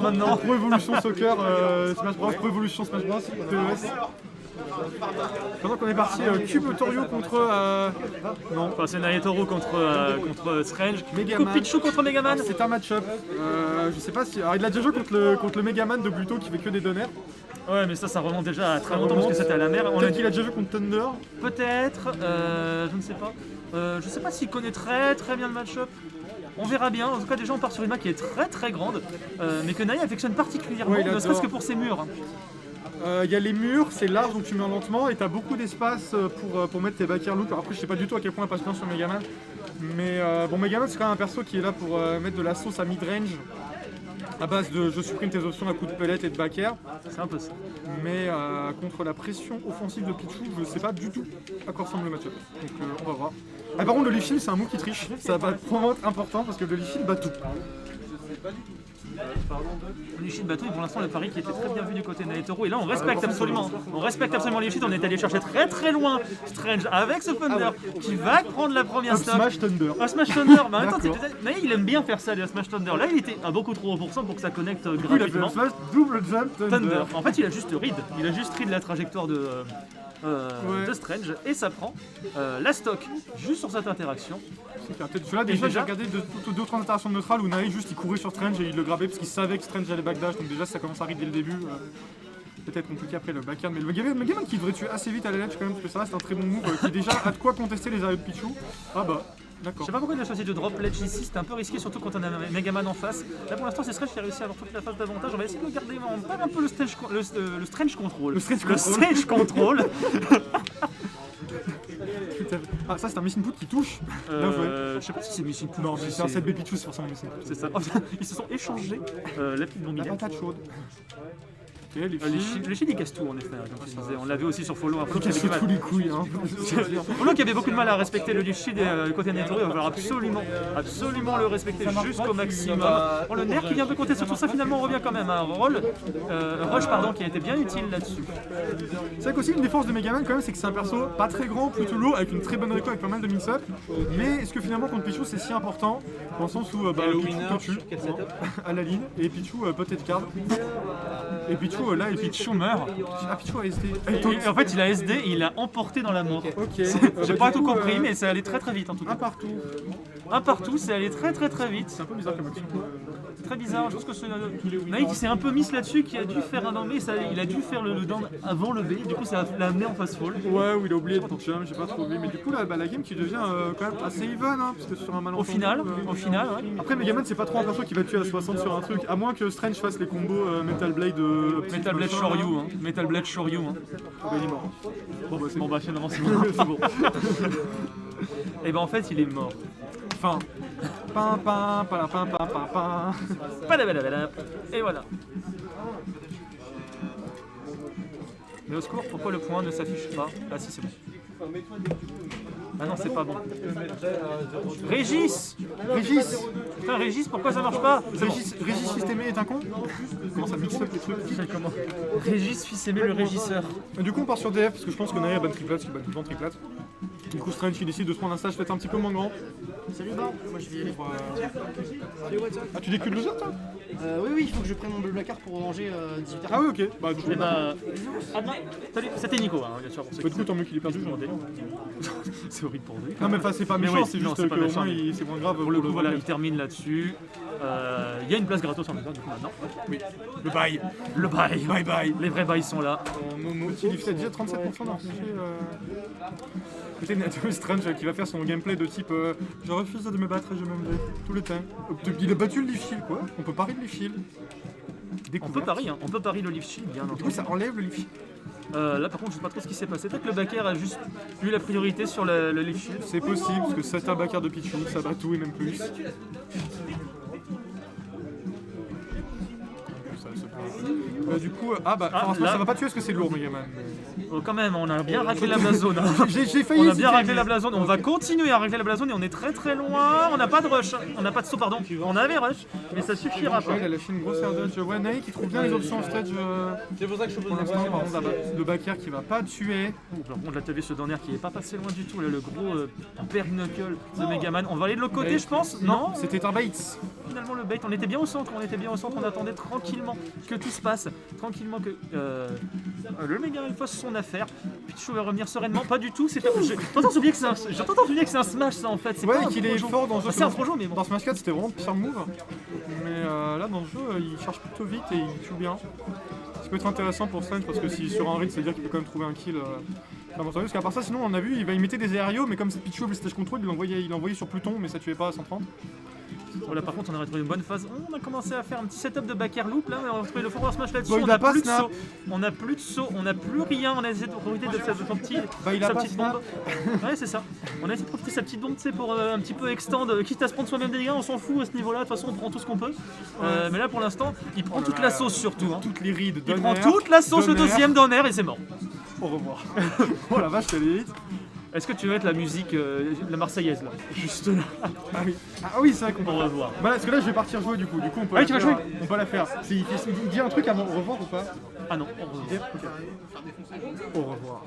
Maintenant, Pro Evolution Soccer, Smash Bros, Pro Evolution Smash Bros, PES. Pendant qu'on est parti, Cube Torio contre... non, enfin, c'est Naitoro contre Strange. Megaman. Pichu contre Megaman. C'est un match-up. Je sais pas si... Alors, il a déjà joué contre le Megaman de Bluto qui fait que des donners. Ouais, mais ça remonte déjà à très longtemps parce que c'était à la mer. Peut-être qu'il a déjà joué contre Thunder. Peut-être, je ne sais pas. Je sais pas s'il connaît très bien le match-up. On verra bien. En tout cas, déjà, on part sur une map qui est très grande, mais que Nai affectionne particulièrement, Ouais, ne serait-ce que pour ses murs. Il y a les murs, c'est large donc tu meurs lentement et t'as beaucoup d'espace pour mettre tes backers loot. Alors après, je sais pas du tout à quel point elle passe bien sur Megaman. Mais bon, Megaman c'est quand même un perso qui est là pour mettre de la sauce à mid-range à base de je supprime tes options à coups de pellet et de backer. C'est un peu ça. Mais contre la pression offensive de Pichu, je sais pas du tout à quoi ressemble le match-up. Donc on va voir. Ah, par contre, le leaf shield c'est un move qui triche. Ça va vraiment être important parce que le leaf shield bat tout. Lichid Bateau est pour l'instant le pari qui était très bien vu du côté de Naitoro. Et là on respecte absolument. On respecte absolument Lichid. On est allé chercher très loin Strange avec ce Thunder qui va prendre la première stock. Smash Thunder. Un Smash Thunder. Mais en même temps, Nai il aime bien faire ça, les Smash Thunder. Là il était à beaucoup trop haut pour que ça connecte Il a fait un gratuitement. flash double jump Thunder. En fait il a juste read. Il a juste read la trajectoire de Strange et ça prend la stock juste sur cette interaction. Celui-là déjà j'ai regardé d'autres interactions neutrales où Nai juste il courait sur Strange et il le grabait parce qu'il savait que Strange allait backdash, donc déjà ça commence à arriver dès le début. Peut-être compliqué après le backhand, mais le Megaman qui devrait tuer assez vite à la ledge quand même parce que ça reste un très bon move qui déjà a de quoi contester les arrêts de Pichu. Ah bah d'accord. Je sais pas pourquoi il a choisi de drop ledge ici, c'était un peu risqué surtout quand on a un Megaman en face. Là pour l'instant c'est Strange qui a réussi à avoir toute la phase d'avantage, on va essayer de le garder, on perd un peu le Strange control. Le Strange control. Ah ça c'est un missing put qui touche. Je sais pas si c'est missing put. Non mais c'est un 7B Pichu, c'est forcément missing put. C'est ça. Ils se sont échangés la petite La bombinette. patate chaude. Ok, Les shields ils cassent tout en effet, comme tu disais. On l'avait aussi sur Follow. Il casse tous les couilles hein. Follow qui avait beaucoup de mal à respecter le leaf shield et côté Naitoro, il va falloir absolument le respecter jusqu'au maximum. Bon, le nerf qui vient de compter sur tout ça, finalement on revient quand même à un rush qui a été bien utile là-dessus. C'est vrai qu'aussi une des forces de Megaman quand même c'est que c'est un perso pas très grand, plutôt lourd, avec une très bonne réco, avec pas mal de mix-up. Mais est-ce que finalement contre Pichu c'est si important dans le sens où Pichu te tue à la ligne et Pichu peut-être card. Et Pichu là et Pichu meurt. Ah Pichu a SD. Et en fait il a SD et il l'a emporté dans la mort. Ok. J'ai pas tout compris mais c'est allé très vite en tout cas. Un partout, c'est allé très vite. C'est un peu bizarre comme action. Très bizarre, je pense que Nai qui s'est un peu miss là-dessus, qui a dû faire un down B, il a dû faire le down avant le B, du coup ça l'a amené en fast fall. Ouais, ou il a oublié de jump, j'ai pas trop oublié, mais du coup là, la game qui devient quand même assez even, hein, parce que sur un malentendu. Au final, ouais. Après Megaman c'est pas trop un perso qui va tuer à 60 sur un truc, à moins que Strange fasse les combos Metal Blade Shoryu, hein. Metal Blade Shoryu, hein. Oh, il est mort. Bon bah finalement c'est bon. C'est bon. Et ben en fait il est mort. Enfin. Pin. Et voilà. Mais au secours, pourquoi le point ne s'affiche pas? Ah si c'est bon. Ah non c'est pas bon. Régis. Putain Régis, pourquoi ça marche pas? Régis fils aimé est un con? Comment ça mixe up les trucs? Comment? Régis fils aimé le régisseur. Du coup on part sur DF parce que je pense que Nai a ban triplate, il bat tout le temps triplate. Du coup Strange il décide de se prendre un stage peut-être un petit peu moins grand. Salut Bar, moi je vais y aller. Salut what's up? Ah tu décules le jeu toi? Oui, il faut que je prenne mon bleu placard pour manger 18h. Ah oui ok. Bah du coup. Et bah. Salut, c'était Nico, hein, bien sûr. Du coup tant mieux qu'il ait perdu, j'en ai. C'est horrible pour lui. Non mais enfin c'est pas méchant, c'est juste que au moins c'est moins grave. Pour le coup voilà, il termine là-dessus. Il y a une place gratos en même temps du coup maintenant. Oui. Le bail. Bye. Les vrais bails sont là. Il fait déjà 37% dans le Peut-être Strange qui va faire son gameplay de type je refuse de me battre et je me mets tout le temps. Il a battu le leaf shield quoi. On peut parier le leaf shield. On peut parier le leaf shield bien entendu. Du coup ça enlève le leaf shield. Là par contre je sais pas trop ce qui s'est passé. Peut-être que le backer a juste eu la priorité sur le leaf shield. C'est possible parce que c'est un backer de Pichu, ça bat tout et même plus. Du coup, franchement, là- ça va pas tuer parce que c'est lourd, Megaman. Oh, quand même, on a bien raclé la blasone. Hein. J'ai failli On a hésiter, bien raclé mais- la blasone, on va continuer à racler la blasone et on est très très loin. On n'a pas de rush, on n'a pas de saut, pardon. On avait rush, mais ça suffira pas. Ouais, il a lâché une grosse air dodge. Ouais, Naï qui trouve bien les options en stage C'est pour ça que je pour l'instant. Par contre, le back air qui va pas tuer. Par contre, là, t'as vu ce dernier qui est pas passé loin du tout, là, le gros bare knuckle de Megaman. On va aller de l'autre côté, je pense. Non, C'était un bait. finalement le bait, on était bien au centre, on attendait tranquillement que tout se passe, tranquillement que le Megaman fasse son affaire. Pichu va revenir sereinement, pas du tout. J'ai tendance à oublier que c'est un smash ça en fait. C'est Ouais, pas un qu'il est projo. fort dans ce jeu. C'est un projo, mais bon. Dans Smash 4, c'était vraiment le pire move. Mais là, dans le jeu, il charge plutôt vite et il tue bien. Ça peut être intéressant pour Sun parce que si sur un raid, c'est-à-dire qu'il peut quand même trouver un kill. Parce qu'à part ça, sinon, on a vu, il mettait des aérios, mais comme c'est Pichu au stage control, il l'envoyait sur Pluton, mais ça tuait pas à 130. Voilà, par contre, on a retrouvé une bonne phase. On a commencé à faire un petit setup de back air loop là, on a retrouvé le forward smash là-dessus. Bon, il on a a pas plus de snap. saut, on a plus de saut, on a plus rien. On a essayé de profiter de sa Il a pas petite snap. bombe. Ouais, c'est ça. On a essayé de profiter de sa petite bombe, tu sais, pour un petit peu extend, quitte à se prendre soi-même des dégâts, on s'en fout à ce niveau-là. De toute façon, on prend tout ce qu'on peut. Mais là, pour l'instant, il prend toute la sauce surtout. Hein. Toutes les rides, Il prend toute la sauce le deuxième down air et c'est mort. Au revoir. Oh la vache, qu'elle est vite. Est-ce que tu veux mettre la musique, la Marseillaise là, juste là? Ah oui, c'est vrai qu'on peut. Au revoir. Bah, parce que là, je vais partir jouer du coup. On peut Ah oui, la tu vas faire. jouer. On peut la faire. Il dit un truc avant au revoir ou pas? Ah non, au revoir. Au revoir.